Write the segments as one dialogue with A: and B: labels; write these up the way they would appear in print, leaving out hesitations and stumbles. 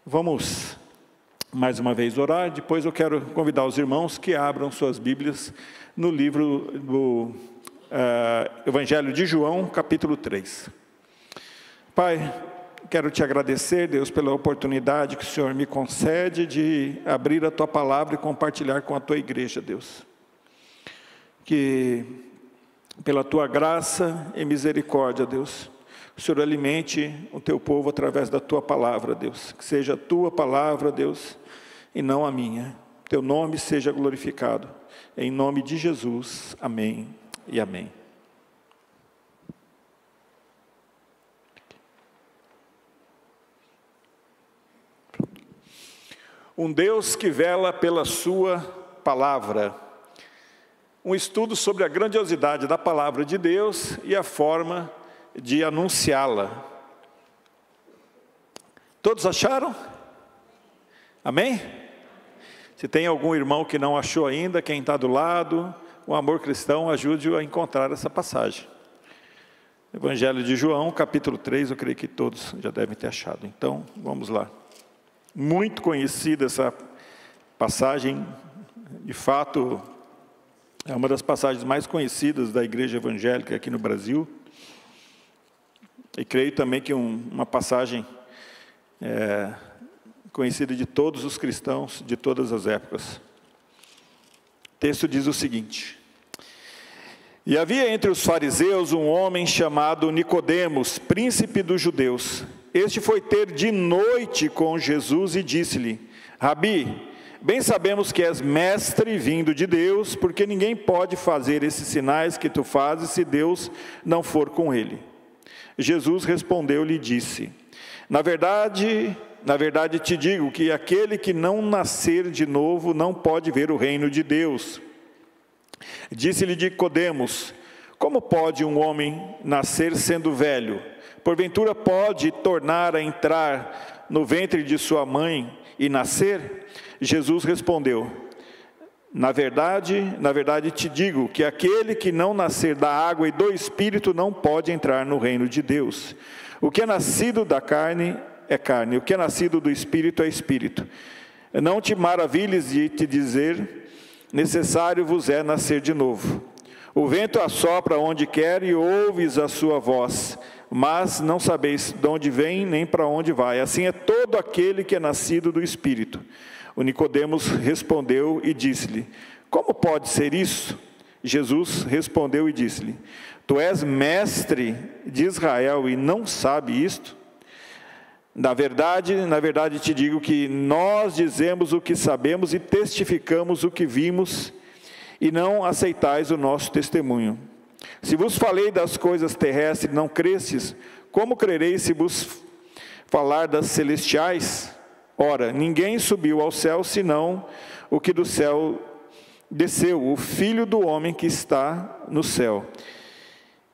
A: Vamos mais uma vez orar. Depois eu quero convidar os irmãos que abram suas Bíblias no livro do Evangelho de João, capítulo 3. Pai, quero te agradecer, Deus, pela oportunidade que o Senhor me concede de abrir a Tua Palavra e compartilhar com a Tua igreja, Deus. Que pela Tua graça e misericórdia, Deus, o Senhor alimente o Teu povo através da Tua Palavra, Deus. Que seja a Tua Palavra, Deus, e não a minha. Teu nome seja glorificado. Em nome de Jesus. Amém e amém. Um Deus que vela pela sua palavra. Um estudo sobre a grandiosidade da palavra de Deus e a forma de anunciá-la. Todos acharam? Amém? Se tem algum irmão que não achou ainda, quem está do lado, o amor cristão ajude-o a encontrar essa passagem. Evangelho de João, capítulo 3, eu creio que todos já devem ter achado. Então, vamos lá. Muito conhecida essa passagem, de fato, é uma das passagens mais conhecidas da igreja evangélica aqui no Brasil. E creio também que uma passagem conhecida de todos os cristãos de todas as épocas. O texto diz o seguinte: E havia entre os fariseus um homem chamado Nicodemos, príncipe dos judeus. Este foi ter de noite com Jesus e disse-lhe: Rabi, bem sabemos que és mestre vindo de Deus, porque ninguém pode fazer esses sinais que tu fazes se Deus não for com ele. Jesus respondeu-lhe e disse: Na verdade te digo que aquele que não nascer de novo não pode ver o reino de Deus. Disse-lhe Nicodemos: Como pode um homem nascer sendo velho? Porventura pode tornar a entrar no ventre de sua mãe e nascer? Jesus respondeu: Na verdade te digo que aquele que não nascer da água e do Espírito não pode entrar no reino de Deus. O que é nascido da carne é carne, o que é nascido do Espírito é Espírito. Não te maravilhes de te dizer: necessário vos é nascer de novo. O vento assopra onde quer e ouves a sua voz, mas não sabeis de onde vem nem para onde vai. Assim é todo aquele que é nascido do Espírito. O Nicodemos respondeu e disse-lhe: Como pode ser isso? Jesus respondeu e disse-lhe: Tu és mestre de Israel e não sabe isto? Na verdade te digo que nós dizemos o que sabemos e testificamos o que vimos, e não aceitais o nosso testemunho. Se vos falei das coisas terrestres e não crestes, como crereis se vos falar das celestiais? Ora, ninguém subiu ao céu, senão o que do céu desceu, o Filho do homem que está no céu.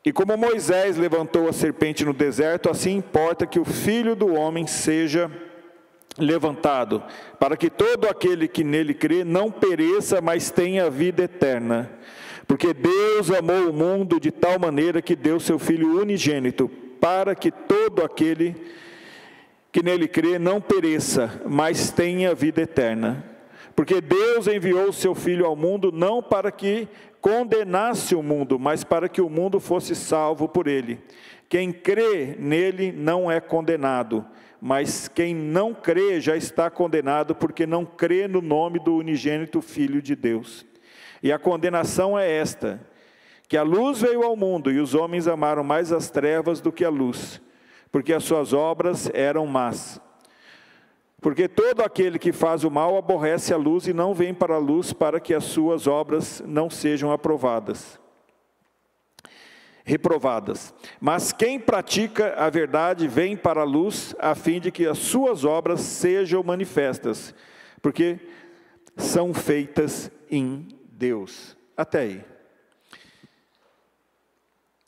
A: E como Moisés levantou a serpente no deserto, assim importa que o Filho do homem seja levantado, para que todo aquele que nele crê não pereça, mas tenha vida eterna. Porque Deus amou o mundo de tal maneira que deu seu Filho unigênito, para que todo aquele que nele crê não pereça, mas tenha vida eterna. Porque Deus enviou o seu Filho ao mundo, não para que condenasse o mundo, mas para que o mundo fosse salvo por ele. Quem crê nele não é condenado, mas quem não crê já está condenado, porque não crê no nome do unigênito Filho de Deus. E a condenação é esta: que a luz veio ao mundo, e os homens amaram mais as trevas do que a luz, porque as suas obras eram más. Porque todo aquele que faz o mal aborrece a luz e não vem para a luz, para que as suas obras não sejam reprovadas. Mas quem pratica a verdade vem para a luz, a fim de que as suas obras sejam manifestas, porque são feitas em Deus. Até aí.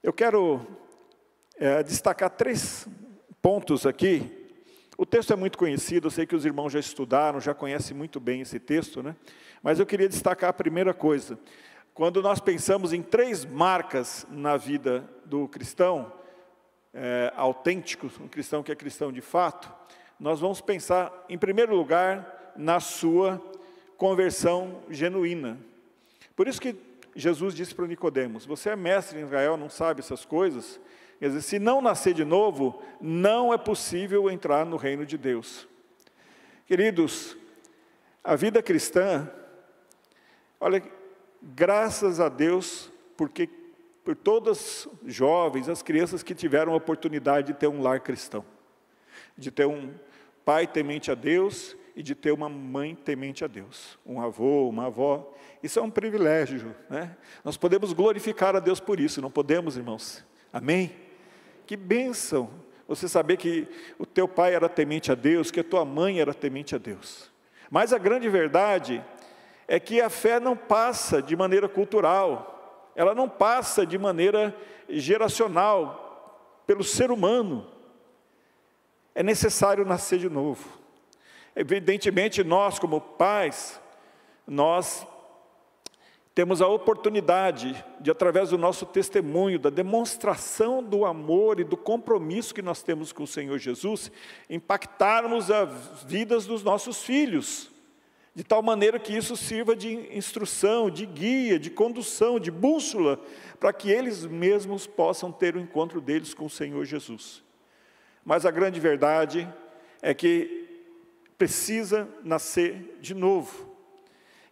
A: Eu quero destacar 3 pontos aqui. O texto é muito conhecido, eu sei que os irmãos já estudaram, já conhecem muito bem esse texto, né? Mas eu queria destacar a primeira coisa. Quando nós pensamos em 3 marcas na vida do cristão autêntico, um cristão que é cristão de fato, nós vamos pensar, em primeiro lugar, na sua conversão genuína. Por isso que Jesus disse para Nicodemos: você é mestre em Israel, não sabe essas coisas? Quer dizer, se não nascer de novo, não é possível entrar no reino de Deus. Queridos, a vida cristã, olha, graças a Deus, porque por todas as jovens, as crianças que tiveram a oportunidade de ter um lar cristão, de ter um pai temente a Deus e de ter uma mãe temente a Deus, um avô, uma avó. Isso é um privilégio, né? Nós podemos glorificar a Deus por isso, não podemos, irmãos? Amém? Que bênção você saber que o teu pai era temente a Deus, que a tua mãe era temente a Deus. Mas a grande verdade é que a fé não passa de maneira cultural, ela não passa de maneira geracional, pelo ser humano. É necessário nascer de novo. Evidentemente, nós como pais, nós temos a oportunidade de, através do nosso testemunho, da demonstração do amor e do compromisso que nós temos com o Senhor Jesus, impactarmos as vidas dos nossos filhos, de tal maneira que isso sirva de instrução, de guia, de condução, de bússola, para que eles mesmos possam ter o encontro deles com o Senhor Jesus. Mas a grande verdade é que precisa nascer de novo.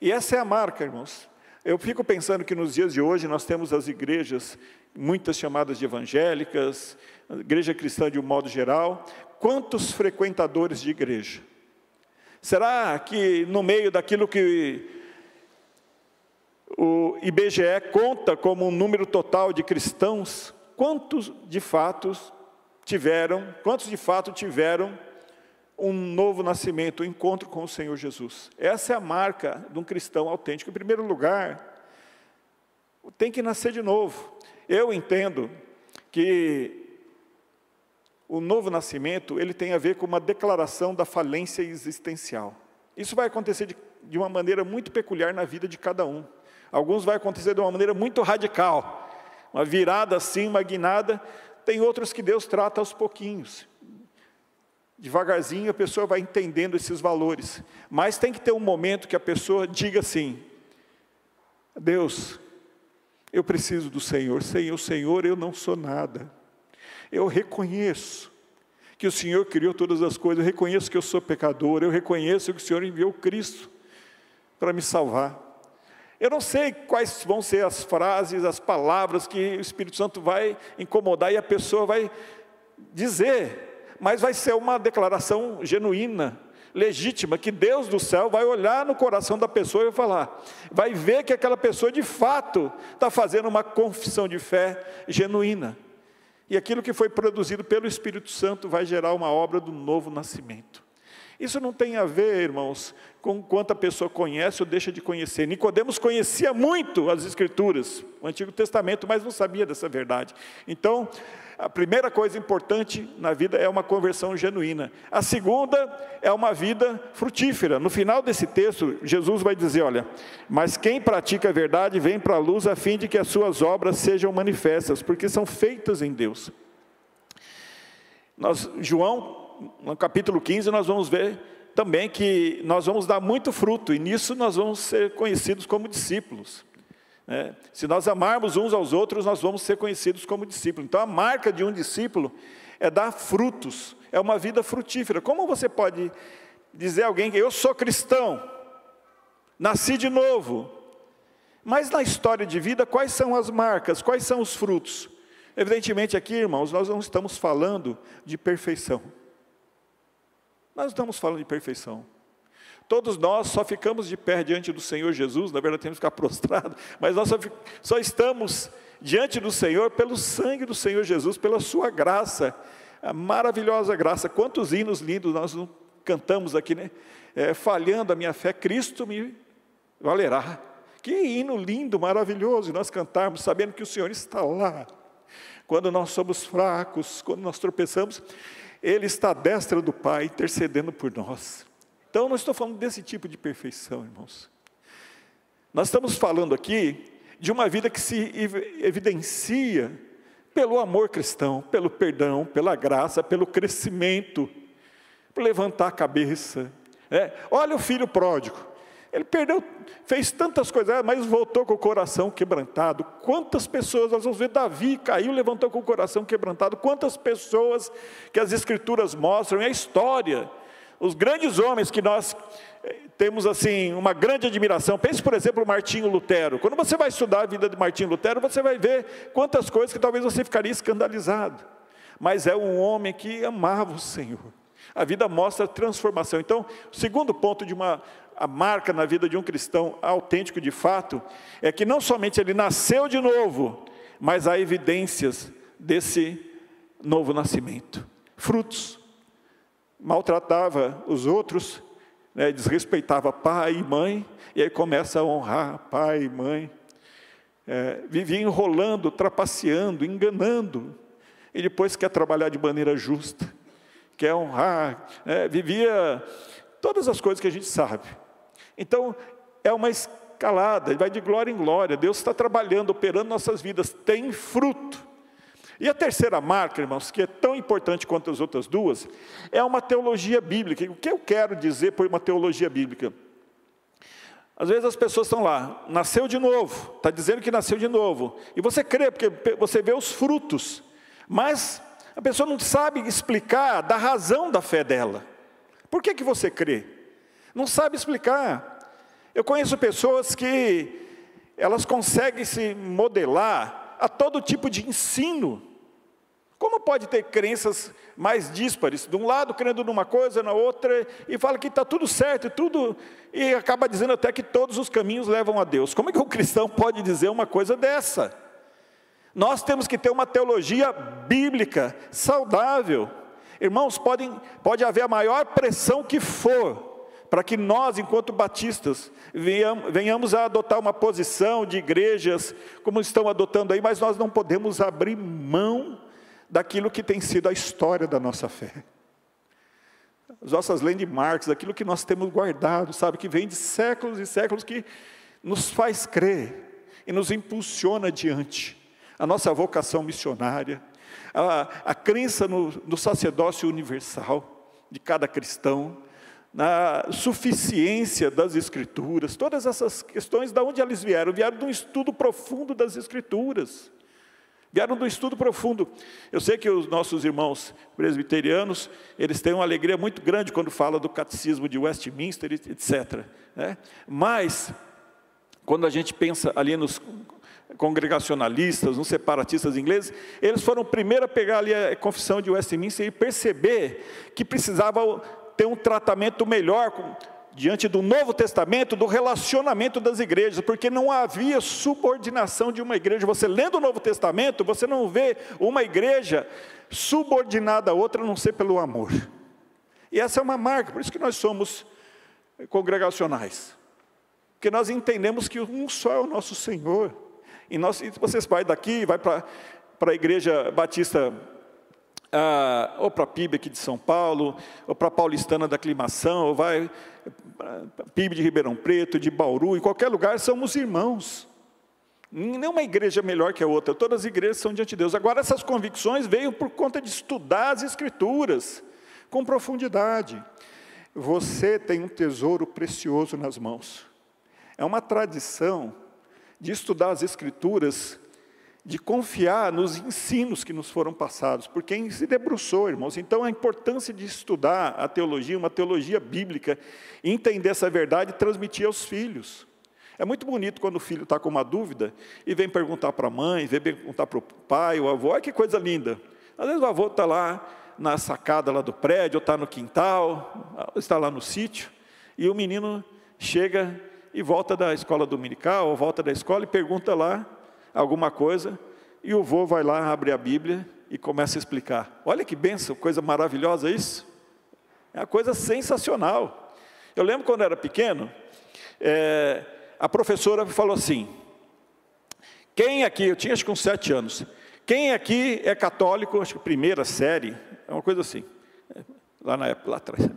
A: E essa é a marca, irmãos. Eu fico pensando que nos dias de hoje nós temos as igrejas, muitas chamadas de evangélicas, a igreja cristã de um modo geral. Quantos frequentadores de igreja? Será que no meio daquilo que o IBGE conta como um número total de cristãos, quantos de fato tiveram um novo nascimento, um encontro com o Senhor Jesus? Essa é a marca de um cristão autêntico. Em primeiro lugar, tem que nascer de novo. Eu entendo que o novo nascimento, ele tem a ver com uma declaração da falência existencial. Isso vai acontecer de uma maneira muito peculiar na vida de cada um. Alguns vai acontecer de uma maneira muito radical, uma virada assim, uma guinada. Tem outros que Deus trata aos pouquinhos. Devagarzinho a pessoa vai entendendo esses valores. Mas tem que ter um momento que a pessoa diga assim: Deus, eu preciso do Senhor. Sem o Senhor eu não sou nada. Eu reconheço que o Senhor criou todas as coisas. Eu reconheço que eu sou pecador. Eu reconheço que o Senhor enviou Cristo para me salvar. Eu não sei quais vão ser as frases, as palavras que o Espírito Santo vai incomodar e a pessoa vai dizer, mas vai ser uma declaração genuína, legítima, que Deus do céu vai olhar no coração da pessoa e vai falar, vai ver que aquela pessoa de fato está fazendo uma confissão de fé genuína. E aquilo que foi produzido pelo Espírito Santo vai gerar uma obra do novo nascimento. Isso não tem a ver, irmãos, com quanto a pessoa conhece ou deixa de conhecer. Nicodemos conhecia muito as Escrituras, o Antigo Testamento, mas não sabia dessa verdade. Então, a primeira coisa importante na vida é uma conversão genuína. A segunda é uma vida frutífera. No final desse texto, Jesus vai dizer, olha, mas quem pratica a verdade vem para a luz a fim de que as suas obras sejam manifestas, porque são feitas em Deus. João, no capítulo 15, nós vamos ver também que nós vamos dar muito fruto, e nisso nós vamos ser conhecidos como discípulos. Se nós amarmos uns aos outros, nós vamos ser conhecidos como discípulos. Então a marca de um discípulo é dar frutos, é uma vida frutífera. Como você pode dizer a alguém que eu sou cristão, nasci de novo, mas na história de vida, quais são as marcas, quais são os frutos? Evidentemente aqui, irmãos, nós não estamos falando de perfeição. Nós não estamos falando de perfeição. Todos nós só ficamos de pé diante do Senhor Jesus, na verdade temos que ficar prostrados, mas nós só estamos diante do Senhor pelo sangue do Senhor Jesus, pela sua graça, a maravilhosa graça. Quantos hinos lindos nós não cantamos aqui, né? Falhando a minha fé, Cristo me valerá. Que hino lindo, maravilhoso, nós cantarmos sabendo que o Senhor está lá. Quando nós somos fracos, quando nós tropeçamos, Ele está à destra do Pai, intercedendo por nós. Então, não estou falando desse tipo de perfeição, irmãos. Nós estamos falando aqui de uma vida que se evidencia pelo amor cristão, pelo perdão, pela graça, pelo crescimento. por levantar a cabeça. Olha o filho pródigo, ele fez tantas coisas, mas voltou com o coração quebrantado. Quantas pessoas, nós vamos ver, Davi caiu, levantou com o coração quebrantado. Quantas pessoas que as Escrituras mostram, e a história, os grandes homens que nós temos assim uma grande admiração. Pense, por exemplo, Martinho Lutero. Quando você vai estudar a vida de Martinho Lutero, você vai ver quantas coisas que talvez você ficaria escandalizado. Mas é um homem que amava o Senhor. A vida mostra transformação. Então, o segundo ponto a marca na vida de um cristão autêntico de fato, é que não somente ele nasceu de novo, mas há evidências desse novo nascimento. Frutos. Maltratava os outros, desrespeitava pai e mãe, e aí começa a honrar pai e mãe. Vivia enrolando, trapaceando, enganando, e depois quer trabalhar de maneira justa, quer honrar, vivia todas as coisas que a gente sabe. Então, é uma escalada, vai de glória em glória. Deus está trabalhando, operando nossas vidas, tem fruto. E a terceira marca, irmãos, que é tão importante quanto as outras duas, é uma teologia bíblica. O que eu quero dizer por uma teologia bíblica? Às vezes as pessoas estão lá, nasceu de novo, está dizendo que nasceu de novo, e você crê, porque você vê os frutos, mas a pessoa não sabe explicar da razão da fé dela. Por que você crê? Não sabe explicar. Eu conheço pessoas que elas conseguem se modelar a todo tipo de ensino. Como pode ter crenças mais díspares? De um lado crendo numa coisa, na outra, e fala que está tudo certo, e acaba dizendo até que todos os caminhos levam a Deus. Como é que um cristão pode dizer uma coisa dessa? Nós temos que ter uma teologia bíblica, saudável. Irmãos, pode haver a maior pressão que for, para que nós, enquanto batistas, venhamos a adotar uma posição de igrejas, como estão adotando aí, mas nós não podemos abrir mão daquilo que tem sido a história da nossa fé. As nossas landmarks, aquilo que nós temos guardado, sabe, que vem de séculos e séculos, que nos faz crer e nos impulsiona adiante. A nossa vocação missionária, a crença no sacerdócio universal de cada cristão, na suficiência das Escrituras, todas essas questões, de onde elas vieram? Vieram de um estudo profundo das Escrituras, vieram do estudo profundo. Eu sei que os nossos irmãos presbiterianos, eles têm uma alegria muito grande quando falam do catecismo de Westminster, etc. Mas, quando a gente pensa ali nos congregacionalistas, nos separatistas ingleses, eles foram primeiro a pegar ali a confissão de Westminster e perceber que precisava ter um tratamento melhor diante do Novo Testamento, do relacionamento das igrejas, porque não havia subordinação de uma igreja. Você lendo o Novo Testamento, você não vê uma igreja subordinada a outra, a não ser pelo amor. E essa é uma marca, por isso que nós somos congregacionais, porque nós entendemos que um só é o nosso Senhor. E vocês vai daqui, vai para a Igreja Batista, ou para a PIB aqui de São Paulo, ou para a Paulistana da Aclimação, ou vai para a PIB de Ribeirão Preto, de Bauru, em qualquer lugar, somos irmãos. Nenhuma igreja é melhor que a outra, todas as igrejas são diante de Deus. Agora, essas convicções veio por conta de estudar as Escrituras com profundidade. Você tem um tesouro precioso nas mãos. É uma tradição de estudar as Escrituras, de confiar nos ensinos que nos foram passados, por quem se debruçou, irmãos. Então, a importância de estudar a teologia, uma teologia bíblica, entender essa verdade e transmitir aos filhos. É muito bonito quando o filho está com uma dúvida e vem perguntar para a mãe, vem perguntar para o pai, o avô. Olha que coisa linda. Às vezes o avô está lá na sacada lá do prédio, ou está no quintal, está lá no sítio, e o menino chega e volta da escola dominical, ou volta da escola e pergunta lá alguma coisa, e o vô vai lá, abre a Bíblia e começa a explicar. Olha que bênção, coisa maravilhosa isso. É uma coisa sensacional. Eu lembro quando eu era pequeno, a professora falou assim, quem aqui, eu tinha acho que uns 7 anos, quem aqui é católico, acho que primeira série, é uma coisa assim, lá na época, lá atrás.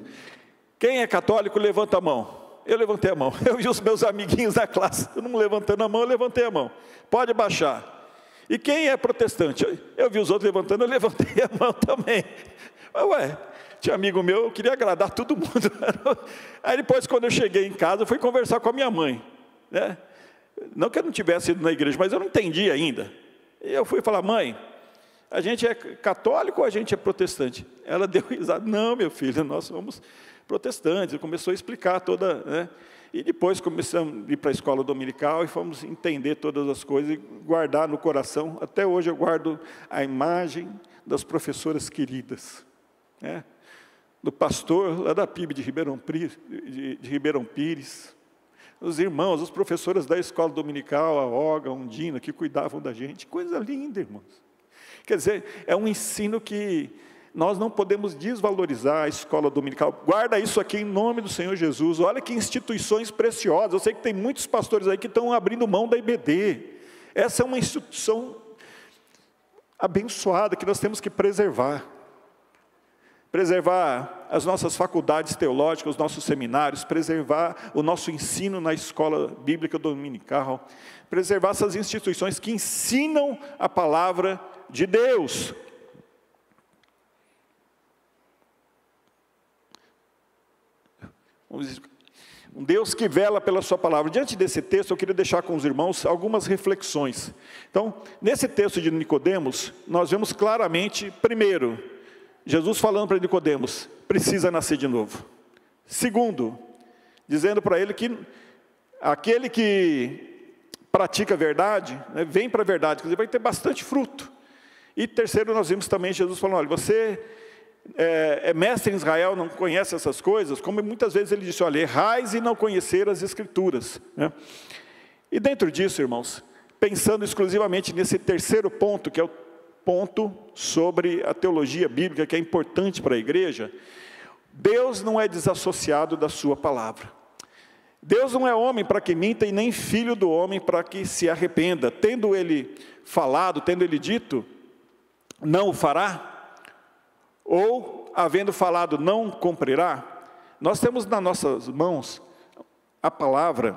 A: Quem é católico, levanta a mão. Eu levantei a mão, eu vi os meus amiguinhos da classe, todo mundo levantando a mão, eu levantei a mão. Pode baixar. E quem é protestante? Eu vi os outros levantando, eu levantei a mão também. Mas, tinha amigo meu, eu queria agradar todo mundo. Aí depois, quando eu cheguei em casa, eu fui conversar com a minha mãe, né? Não que eu não tivesse ido na igreja, mas eu não entendi ainda. E eu fui falar: mãe, a gente é católico ou a gente é protestante? Ela deu risada: não, meu filho, nós somos protestantes. Começou a explicar toda, né? E depois começamos a ir para a escola dominical e fomos entender todas as coisas e guardar no coração. Até hoje eu guardo a imagem das professoras queridas, né? Do pastor lá da PIB de Ribeirão Pires, os irmãos, as professoras da escola dominical, a Olga, a Undina, que cuidavam da gente. Coisa linda, irmãos. Quer dizer, é um ensino que nós não podemos desvalorizar a escola dominical. Guarda isso aqui em nome do Senhor Jesus. Olha que instituições preciosas. Eu sei que tem muitos pastores aí que estão abrindo mão da IBD. Essa é uma instituição abençoada que nós temos que preservar. Preservar as nossas faculdades teológicas, os nossos seminários, preservar o nosso ensino na escola bíblica dominical, preservar essas instituições que ensinam a palavra de Deus. Um Deus que vela pela sua palavra. Diante desse texto, eu queria deixar com os irmãos algumas reflexões. Então, nesse texto de Nicodemos, nós vemos claramente, primeiro, Jesus falando para Nicodemos: precisa nascer de novo. Segundo, dizendo para ele que aquele que pratica a verdade, né, vem para a verdade, quer dizer, vai ter bastante fruto. E terceiro, nós vimos também Jesus falando: olha, você é mestre em Israel, não conhece essas coisas, como muitas vezes ele disse: olha, errais e não conhecer as Escrituras, né? E dentro disso, irmãos, pensando exclusivamente nesse terceiro ponto, que é o ponto sobre a teologia bíblica, que é importante para a igreja, Deus não é desassociado da sua palavra. Deus não é homem para que minta, e nem filho do homem para que se arrependa. Tendo ele falado, tendo ele dito, não o fará? Ou, havendo falado, não cumprirá? Nós temos nas nossas mãos a palavra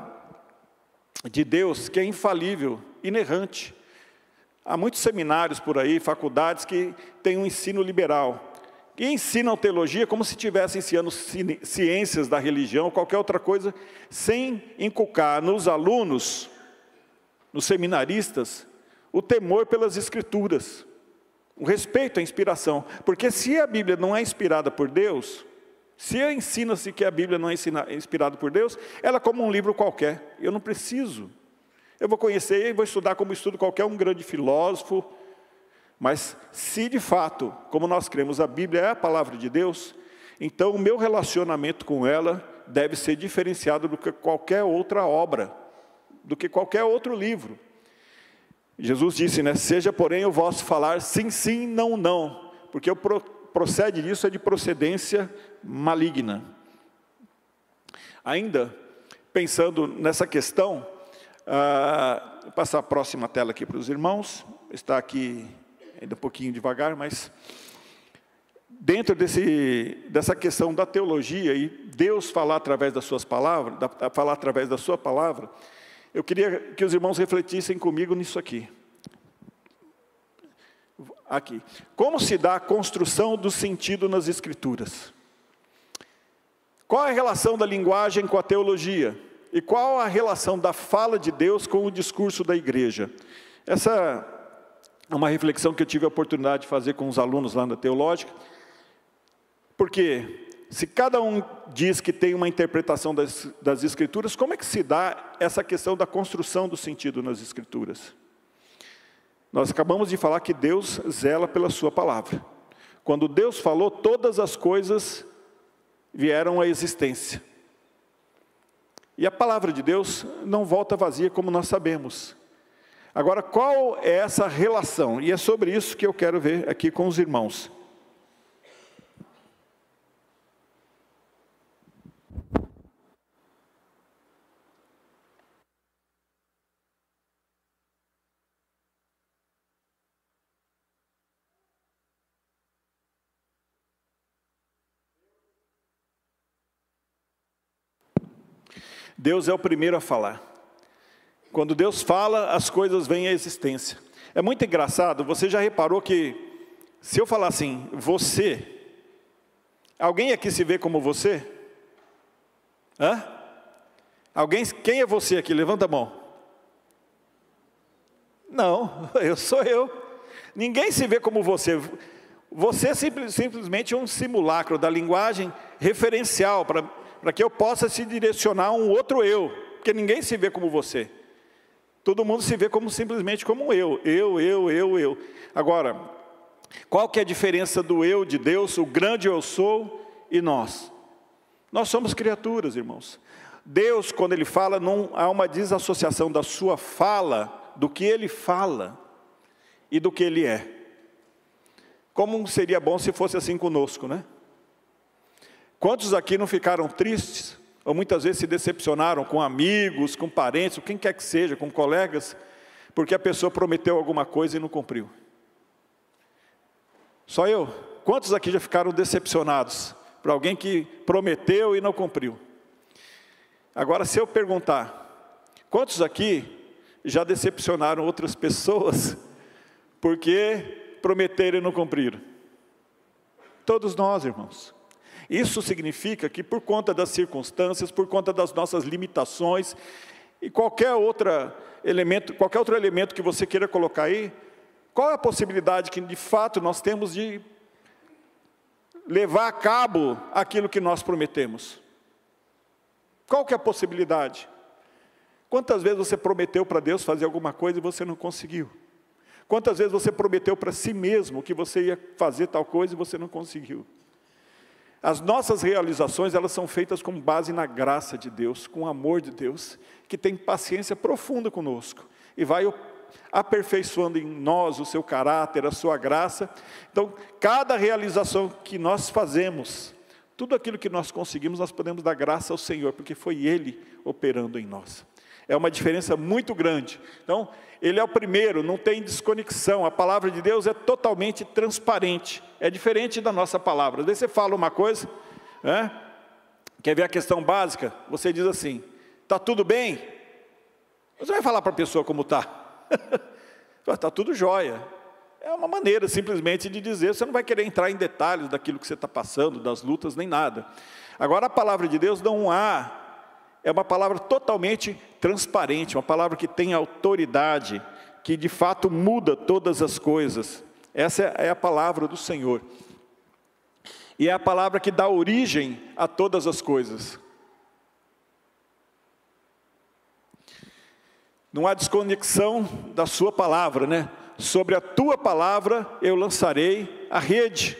A: de Deus, que é infalível, inerrante. Há muitos seminários por aí, faculdades que têm um ensino liberal, que ensinam teologia como se estivessem ensinando ciências da religião, qualquer outra coisa, sem inculcar nos alunos, nos seminaristas, o temor pelas Escrituras, o respeito à inspiração. Porque se a Bíblia não é inspirada por Deus, se ensina-se que a Bíblia não é inspirada por Deus, ela é como um livro qualquer. Eu não preciso. Eu vou conhecer e vou estudar como estudo qualquer um grande filósofo. Mas se de fato, como nós cremos, a Bíblia é a palavra de Deus, então o meu relacionamento com ela deve ser diferenciado do que qualquer outra obra, do que qualquer outro livro. Jesus disse, né? Seja, porém, o vosso falar sim, sim, não, não, porque o procede disso é de procedência maligna. Ainda, pensando nessa questão, vou passar a próxima tela aqui para os irmãos, está aqui ainda um pouquinho devagar, mas dentro dessa questão da teologia e Deus falar através das suas palavras, falar através da sua palavra, eu queria que os irmãos refletissem comigo nisso aqui. Aqui. Como se dá a construção do sentido nas Escrituras? Qual é a relação da linguagem com a teologia? E qual a relação da fala de Deus com o discurso da igreja? Essa é uma reflexão que eu tive a oportunidade de fazer com os alunos lá na teológica. Porque se cada um diz que tem uma interpretação das Escrituras, como é que se dá essa questão da construção do sentido nas Escrituras? Nós acabamos de falar que Deus zela pela sua palavra. Quando Deus falou, todas as coisas vieram à existência. E a palavra de Deus não volta vazia, como nós sabemos. Agora, qual é essa relação? E é sobre isso que eu quero ver aqui com os irmãos. Deus é o primeiro a falar. Quando Deus fala, as coisas vêm à existência. É muito engraçado, você já reparou que, se eu falar assim, você, Alguém aqui se vê como você? Hã? Quem é você aqui? Levanta a mão. Não, sou eu. Ninguém se vê como você. Você é simplesmente um simulacro da linguagem referencial, para que eu possa se direcionar a um outro eu, porque ninguém se vê como você. Todo mundo se vê simplesmente como eu. Agora, qual que é a diferença do eu de Deus, o grande eu sou, e nós? Nós somos criaturas, irmãos. Deus, quando Ele fala, não há uma desassociação da sua fala, do que Ele fala e do que Ele é. Como seria bom se fosse assim conosco, né? Quantos aqui não ficaram tristes, ou muitas vezes se decepcionaram com amigos, com parentes, ou quem quer que seja, com colegas, porque a pessoa prometeu alguma coisa e não cumpriu? Só eu? Quantos aqui já ficaram decepcionados por alguém que prometeu e não cumpriu? Agora, se eu perguntar, quantos aqui já decepcionaram outras pessoas porque prometeram e não cumpriram? Todos nós, irmãos. Isso significa que por conta das circunstâncias, por conta das nossas limitações, e qualquer outro elemento que você queira colocar aí, qual é a possibilidade que de fato nós temos de levar a cabo aquilo que nós prometemos? Qual que é a possibilidade? Quantas vezes você prometeu para Deus fazer alguma coisa e você não conseguiu? Quantas vezes você prometeu para si mesmo que você ia fazer tal coisa e você não conseguiu? As nossas realizações, elas são feitas com base na graça de Deus, com o amor de Deus, que tem paciência profunda conosco, e vai aperfeiçoando em nós o seu caráter, a sua graça. Então, cada realização que nós fazemos, tudo aquilo que nós conseguimos, nós podemos dar graça ao Senhor, porque foi Ele operando em nós. É uma diferença muito grande. Então, Ele é o primeiro, não tem desconexão. A palavra de Deus é totalmente transparente. É diferente da nossa palavra. Às vezes você fala uma coisa, né? Quer ver a questão básica? Você diz assim, está tudo bem? Você vai falar para a pessoa como está. Está tudo jóia. É uma maneira simplesmente de dizer, você não vai querer entrar em detalhes daquilo que você está passando, das lutas, nem nada. Agora, a palavra de Deus é uma palavra totalmente transparente, uma palavra que tem autoridade, que de fato muda todas as coisas. Essa é a palavra do Senhor. E é a palavra que dá origem a todas as coisas. Não há desconexão da sua palavra, né? Sobre a tua palavra eu lançarei a rede.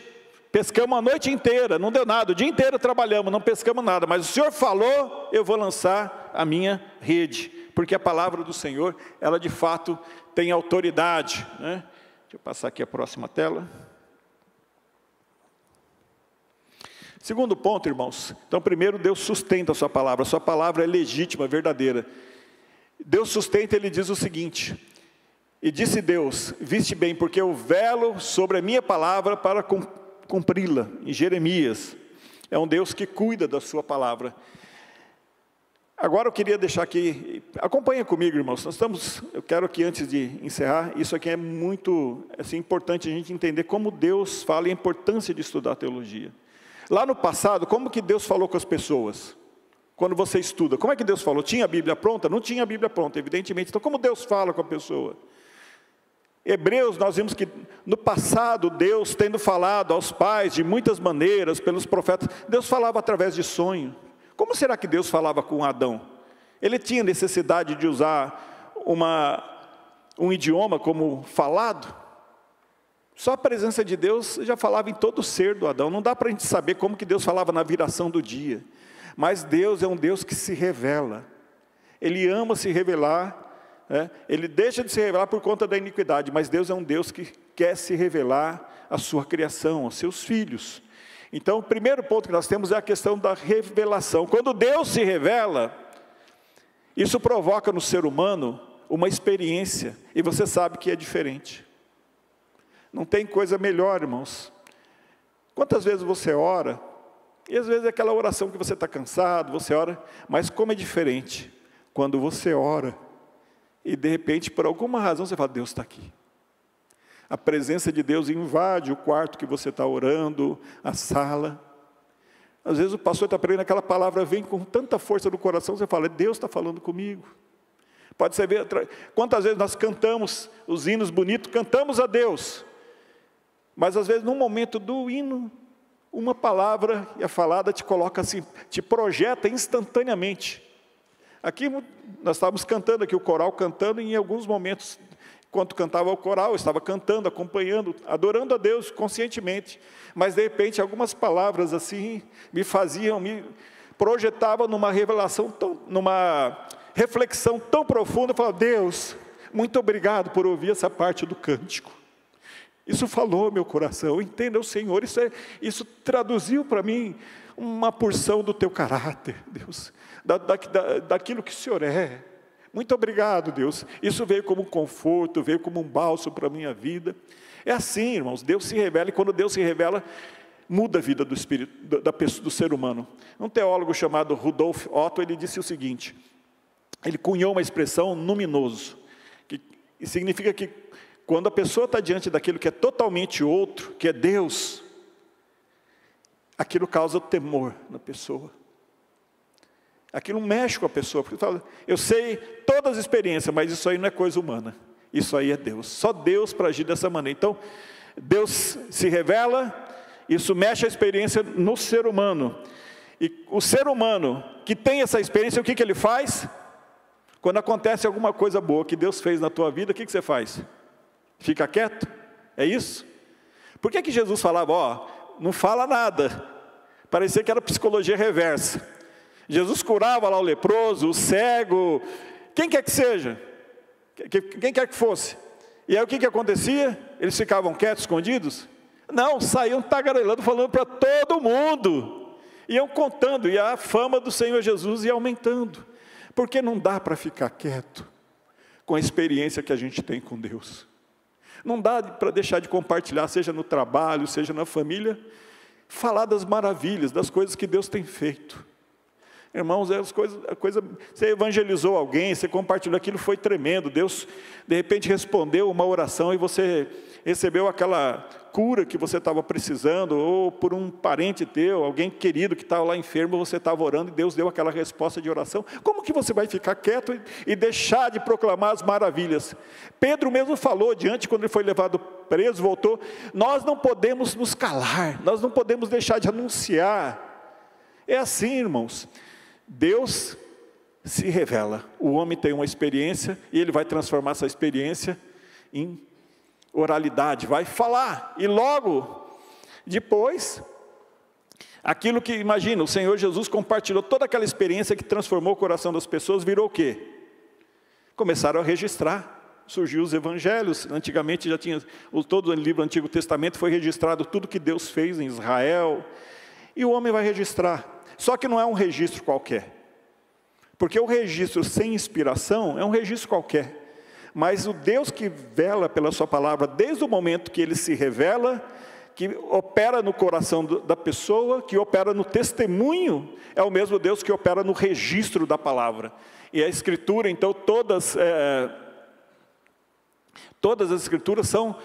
A: Pescamos a noite inteira, não deu nada, o dia inteiro trabalhamos, não pescamos nada, mas o Senhor falou, eu vou lançar a minha rede, porque a palavra do Senhor, ela de fato tem autoridade, né? Deixa eu passar aqui a próxima tela. Segundo ponto, irmãos, então primeiro Deus sustenta a sua palavra é legítima, verdadeira. Deus sustenta, Ele diz o seguinte, e disse Deus, viste bem, porque eu velo sobre a minha palavra para cumpri-la, em Jeremias. É um Deus que cuida da sua palavra. Agora eu queria deixar aqui, acompanha comigo, irmãos, eu quero que antes de encerrar, isso aqui é muito importante a gente entender como Deus fala e a importância de estudar a teologia. Lá no passado, como que Deus falou com as pessoas? Quando você estuda, como é que Deus falou? Tinha a Bíblia pronta? Não tinha a Bíblia pronta, evidentemente. Então, como Deus fala com a pessoa? Hebreus, nós vimos que no passado, Deus tendo falado aos pais de muitas maneiras, pelos profetas, Deus falava através de sonho. Como será que Deus falava com Adão? Ele tinha necessidade de usar um idioma como falado? Só a presença de Deus já falava em todo o ser do Adão. Não dá para a gente saber como que Deus falava na viração do dia. Mas Deus é um Deus que se revela. Ele ama se revelar. Ele deixa de se revelar por conta da iniquidade. Mas Deus é um Deus que quer se revelar à sua criação, aos seus filhos. Então, o primeiro ponto que nós temos é a questão da revelação. Quando Deus se revela, isso provoca no ser humano uma experiência. E você sabe que é diferente. Não tem coisa melhor, irmãos. Quantas vezes você ora, e às vezes é aquela oração que você está cansado, você ora, mas como é diferente quando você ora, e de repente, por alguma razão, você fala, Deus está aqui. A presença de Deus invade o quarto que você está orando, a sala. Às vezes o pastor está pregando, aquela palavra vem com tanta força no coração, você fala, Deus está falando comigo. Pode ser ver, quantas vezes nós cantamos os hinos bonitos, cantamos a Deus, mas às vezes no momento do hino, uma palavra e a falada te coloca assim, te projeta instantaneamente. Aqui nós estávamos cantando aqui, o coral cantando, e em alguns momentos, enquanto cantava o coral, eu estava cantando, acompanhando, adorando a Deus conscientemente, mas de repente algumas palavras assim, me projetavam numa revelação, numa reflexão tão profunda. Eu falava, Deus, muito obrigado por ouvir essa parte do cântico. Isso falou meu coração, entenda o Senhor, isso traduziu para mim uma porção do teu caráter, Deus, daquilo que o Senhor é. Muito obrigado, Deus. Isso veio como um conforto, veio como um bálsamo para a minha vida. É assim, irmãos, Deus se revela, e quando Deus se revela, muda a vida do espírito, do ser humano. Um teólogo chamado Rudolf Otto, ele disse o seguinte, ele cunhou uma expressão luminoso, que significa que quando a pessoa está diante daquilo que é totalmente outro, que é Deus, aquilo causa temor na pessoa. Aquilo mexe com a pessoa, porque fala, eu sei todas as experiências, mas isso aí não é coisa humana, isso aí é Deus, só Deus para agir dessa maneira. Então, Deus se revela, isso mexe a experiência no ser humano, e o ser humano que tem essa experiência, o que ele faz? Quando acontece alguma coisa boa que Deus fez na tua vida, o que você faz? Fica quieto? É isso? Por que Jesus falava, não fala nada? Parecia que era psicologia reversa. Jesus curava lá o leproso, o cego, quem quer que seja, quem quer que fosse. E aí o que acontecia? Eles ficavam quietos, escondidos? Não, saíam tagarelando, falando para todo mundo. Iam contando, e a fama do Senhor Jesus ia aumentando. Porque não dá para ficar quieto com a experiência que a gente tem com Deus. Não dá para deixar de compartilhar, seja no trabalho, seja na família, falar das maravilhas, das coisas que Deus tem feito. Irmãos, você evangelizou alguém, você compartilhou aquilo, foi tremendo. Deus, de repente, respondeu uma oração e você recebeu aquela cura que você estava precisando, ou por um parente teu, alguém querido que estava lá enfermo, você estava orando e Deus deu aquela resposta de oração. Como que você vai ficar quieto e deixar de proclamar as maravilhas? Pedro mesmo falou diante, quando ele foi levado preso, voltou, nós não podemos nos calar, nós não podemos deixar de anunciar. É assim, irmãos. Deus se revela, o homem tem uma experiência e ele vai transformar essa experiência em oralidade, vai falar, e logo depois, aquilo que, imagina, o Senhor Jesus compartilhou toda aquela experiência que transformou o coração das pessoas, virou o quê? Começaram a registrar, surgiu os evangelhos, antigamente já tinha, todo o livro do Antigo Testamento foi registrado tudo que Deus fez em Israel, e o homem vai registrar. Só que não é um registro qualquer, porque o registro sem inspiração é um registro qualquer, mas o Deus que vela pela sua palavra, desde o momento que ele se revela, que opera no coração da pessoa, que opera no testemunho, é o mesmo Deus que opera no registro da palavra. E a Escritura, então, todas as Escrituras são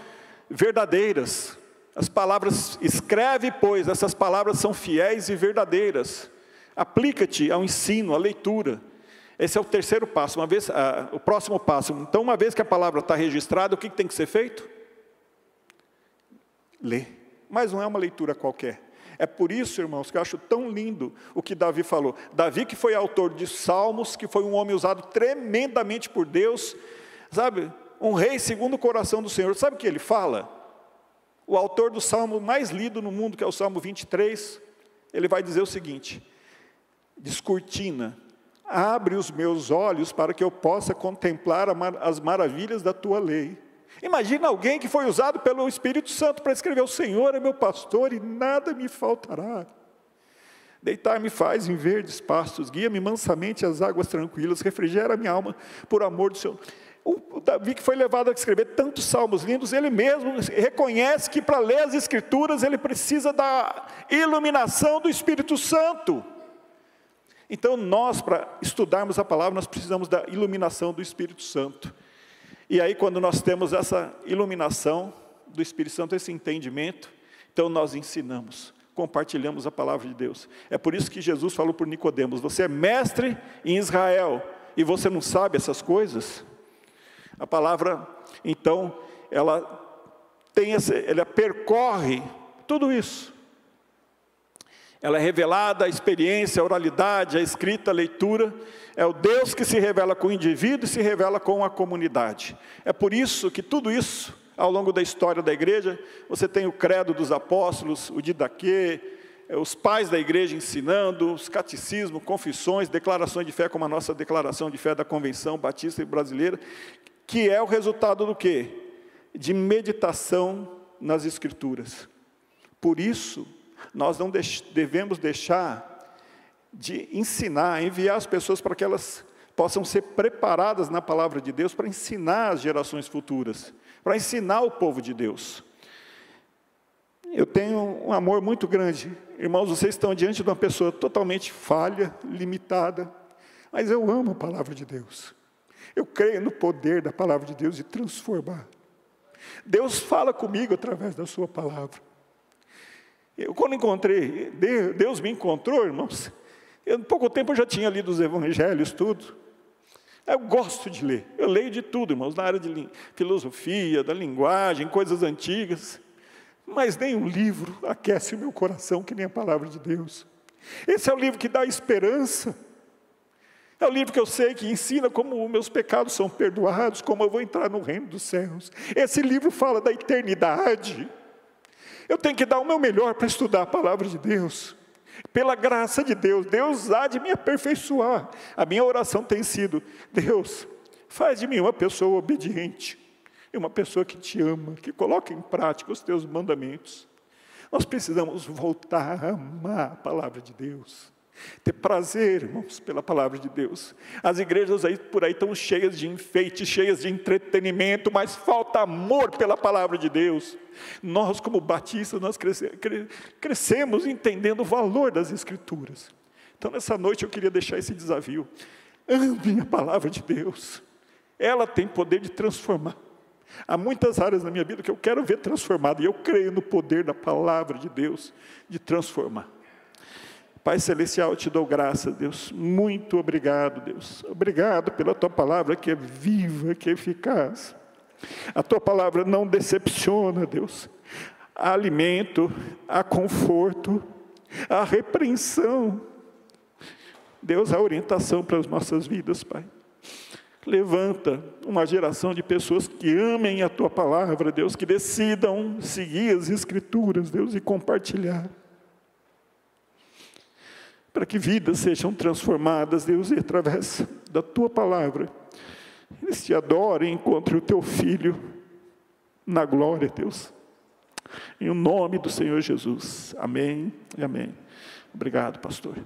A: verdadeiras. As palavras, escreve, pois, essas palavras são fiéis e verdadeiras. Aplica-te ao ensino, à leitura. Esse é o terceiro passo, o próximo passo. Então, uma vez que a palavra está registrada, o que tem que ser feito? Ler. Mas não é uma leitura qualquer. É por isso, irmãos, que eu acho tão lindo o que Davi falou. Davi, que foi autor de Salmos, que foi um homem usado tremendamente por Deus, sabe? Um rei segundo o coração do Senhor. Sabe o que ele fala? O autor do salmo mais lido no mundo, que é o Salmo 23, ele vai dizer o seguinte, descortina, abre os meus olhos para que eu possa contemplar as maravilhas da tua lei. Imagina alguém que foi usado pelo Espírito Santo para escrever, o Senhor é meu pastor e nada me faltará. Deitar-me faz em verdes pastos, guia-me mansamente às águas tranquilas, refrigera minha alma por amor do Senhor. O Davi, que foi levado a escrever tantos salmos lindos, ele mesmo reconhece que para ler as Escrituras ele precisa da iluminação do Espírito Santo. Então nós, para estudarmos a palavra, nós precisamos da iluminação do Espírito Santo. E aí, quando nós temos essa iluminação do Espírito Santo, esse entendimento, então nós ensinamos compartilhamos a palavra de Deus. É por isso que Jesus falou por Nicodemos: você é mestre em Israel e você não sabe essas coisas? A palavra, então, ela percorre tudo isso. Ela é revelada, a experiência, a oralidade, a escrita, a leitura. É o Deus que se revela com o indivíduo e se revela com a comunidade. É por isso que tudo isso, ao longo da história da igreja, você tem o credo dos apóstolos, o didaquê, os pais da igreja ensinando, os catecismos, confissões, declarações de fé, como a nossa declaração de fé da Convenção Batista Brasileira, que é o resultado do quê? De meditação nas Escrituras. Por isso, nós não devemos deixar de ensinar, enviar as pessoas para que elas possam ser preparadas na palavra de Deus para ensinar as gerações futuras, para ensinar o povo de Deus. Eu tenho um amor muito grande. Irmãos, vocês estão diante de uma pessoa totalmente falha, limitada, mas eu amo a palavra de Deus. Eu creio no poder da palavra de Deus de transformar. Deus fala comigo através da sua palavra. Quando encontrei, Deus me encontrou, irmãos, em pouco tempo eu já tinha lido os evangelhos, tudo. Eu gosto de ler, eu leio de tudo, irmãos, na área de filosofia, da linguagem, coisas antigas, mas nenhum livro aquece o meu coração que nem a palavra de Deus. Esse é o livro que dá esperança, é o livro que eu sei que ensina como meus pecados são perdoados, como eu vou entrar no reino dos céus. Esse livro fala da eternidade. Eu tenho que dar o meu melhor para estudar a palavra de Deus. Pela graça de Deus, Deus há de me aperfeiçoar. A minha oração tem sido: Deus, faz de mim uma pessoa obediente, e uma pessoa que te ama, que coloca em prática os teus mandamentos. Nós precisamos voltar a amar a palavra de Deus, ter prazer, irmãos, pela palavra de Deus. As igrejas aí, por aí estão cheias de enfeite, cheias de entretenimento, mas falta amor pela palavra de Deus. Nós, como batistas, nós crescemos entendendo o valor das Escrituras. Então, nessa noite, eu queria deixar esse desafio: amem a palavra de Deus, ela tem poder de transformar. Há muitas áreas na minha vida que eu quero ver transformada, e eu creio no poder da palavra de Deus de transformar. Pai Celestial, eu te dou graça, Deus, muito obrigado, Deus, obrigado pela tua palavra que é viva, que é eficaz. A tua palavra não decepciona, Deus. Há alimento, há conforto, há repreensão. Deus, há orientação para as nossas vidas, Pai. Levanta uma geração de pessoas que amem a tua palavra, Deus, que decidam seguir as Escrituras, Deus, e compartilhar. Para que vidas sejam transformadas, Deus, e através da tua palavra, eles te adorem, encontrem o teu Filho na glória, Deus. Em nome do Senhor Jesus. Amém e amém. Obrigado, pastor.